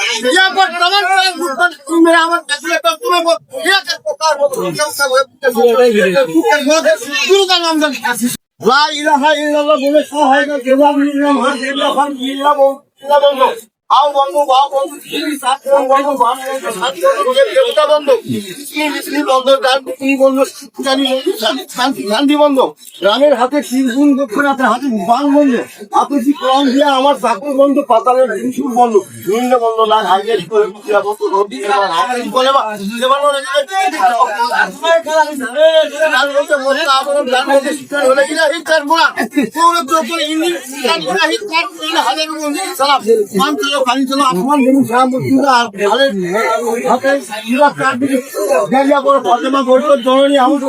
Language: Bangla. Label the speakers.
Speaker 1: यहाँ पर तमाम मेरा आवाज तुम्हें गुरु का नाम ला इलाहा इल्लल्लाह बोले सहायता देवा मिल्ला आओ बंधु बाप बंधु साथ बंधु बाप देवता बंधु मुस्लिम बंधु बंधु গান্ধী বন্ধু রামের হাতে ত্রিগুণ দক্ষিণাতে হাতে বাং বন্ধু আপনি কম দিয়ে আমার চাকরি বন্ধু পাতালের বিশুর বন্ধু নিম্ন বন্ধু না হাইলাইট করে পুরা বন্ধু রোড দিয়ে আমার বলে বা যেমন পানি চলো আসমান ফাতেমা বলতো জননী আমার